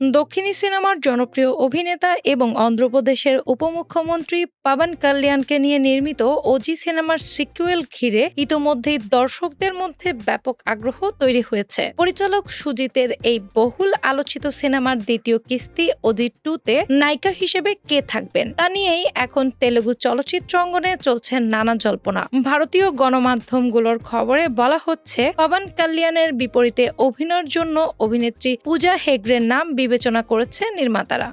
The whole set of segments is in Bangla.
দক্ষিণী সিনেমার জনপ্রিয় অভিনেতা এবং অন্ধ্রপ্রদেশের উপমুখ্যমন্ত্রী পাবন কাল্যাণকে নিয়ে নির্মিত ওজি সিনেমার সিকুয়েল ঘিরে ইতোমধ্যেই দর্শকদের মধ্যে ব্যাপক আগ্রহ তৈরি হয়েছে। পরিচালক সুজিতের এই বহুল আলোচিত সিনেমার দ্বিতীয় কিস্তি ওজি 2-তে নায়িকা হিসেবে কে থাকবেন তা নিয়েই এখন তেলুগু চলচ্চিত্র অঙ্গনে চলছে নানা জল্পনা। ভারতীয় গণমাধ্যমগুলোর খবরে বলা হচ্ছে, পাবন কাল্যাণের বিপরীতে অভিনয়ের জন্য অভিনেত্রী পূজা হেগড়ের নাম বিবেচনা করেছে নির্মাতারা।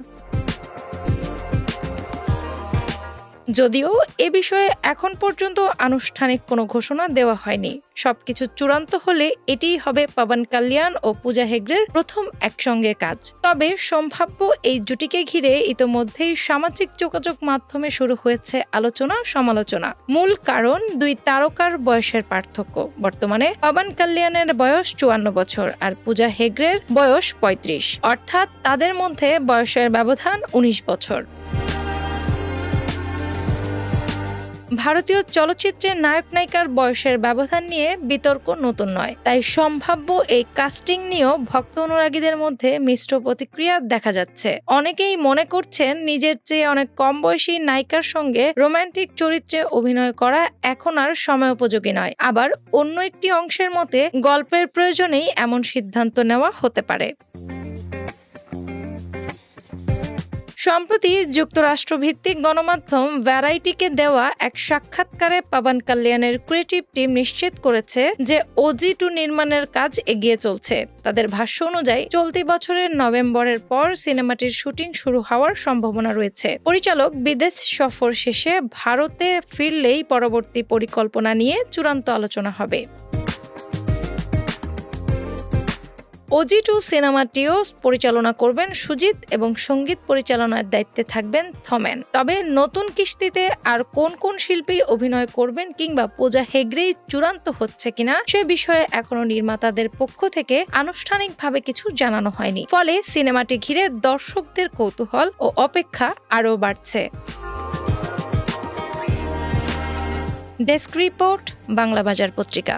যদিও এ বিষয়ে এখন পর্যন্ত আনুষ্ঠানিক কোনো ঘোষণা দেওয়া হয়নি। সবকিছু চূড়ান্ত হলে এটিই হবে পাবন কাল্যাণ ও পূজা হেগড়ের প্রথম একসঙ্গে কাজ। তবে সম্ভাব্য এই জুটিকে ঘিরে ইতোমধ্যেই সামাজিক যোগাযোগ মাধ্যমে শুরু হয়েছে আলোচনা সমালোচনা। মূল কারণ দুই তারকার বয়সের পার্থক্য। বর্তমানে পাবন কাল্যাণের বয়স 54 বছর আর পূজা হেগড়ের বয়স 35, অর্থাৎ তাদের মধ্যে বয়সের ব্যবধান 19 বছর। ভারতীয় চলচ্চিত্রের নায়ক নায়িকার বয়সের ব্যবধান নিয়ে বিতর্ক নতুন নয়, তাই সম্ভাব্য এই কাস্টিং নিয়েও ভক্ত অনুরাগীদের মধ্যে মিশ্র প্রতিক্রিয়া দেখা যাচ্ছে। অনেকেই মনে করছেন নিজের চেয়ে অনেক কম বয়সী নায়িকার সঙ্গে রোমান্টিক চরিত্রে অভিনয় করা এখন আর সময়োপযোগী নয়। আবার অন্য একটি অংশের মতে গল্পের প্রয়োজনেই এমন সিদ্ধান্ত নেওয়া হতে পারে। সম্প্রতি যুক্তরাষ্ট্রভিত্তিক গণমাধ্যম ভ্যারাইটিকে দেওয়া এক সাক্ষাৎকারে পাবন কাল্যাণের ক্রিয়েটিভ টিম নিশ্চিত করেছে যে ওজি 2 নির্মাণের কাজ এগিয়ে চলছে। তাদের ভাষ্য অনুযায়ী চলতি বছরের নভেম্বরের পর সিনেমাটির শুটিং শুরু হওয়ার সম্ভাবনা রয়েছে। পরিচালক বিদেশ সফর শেষে ভারতে ফিরলেই পরবর্তী পরিকল্পনা নিয়ে চূড়ান্ত আলোচনা হবে। ওজি 2 সিনেমাটিও পরিচালনা করবেন সুজিত এবং সঙ্গীত পরিচালনার দায়িত্বে থাকবেন থমেন। তবে নতুন কিস্তিতে আর কোন কোন শিল্পী অভিনয় করবেন কিংবা পূজা হেগড়েই চূড়ান্ত হচ্ছে কিনা সে বিষয়ে এখনো নির্মাতাদের পক্ষ থেকে আনুষ্ঠানিকভাবে কিছু জানানো হয়নি। ফলে সিনেমাটি ঘিরে দর্শকদের কৌতূহল ও অপেক্ষা আরও বাড়ছে। ডেস্ক রিপোর্ট, বাংলা বাজার পত্রিকা।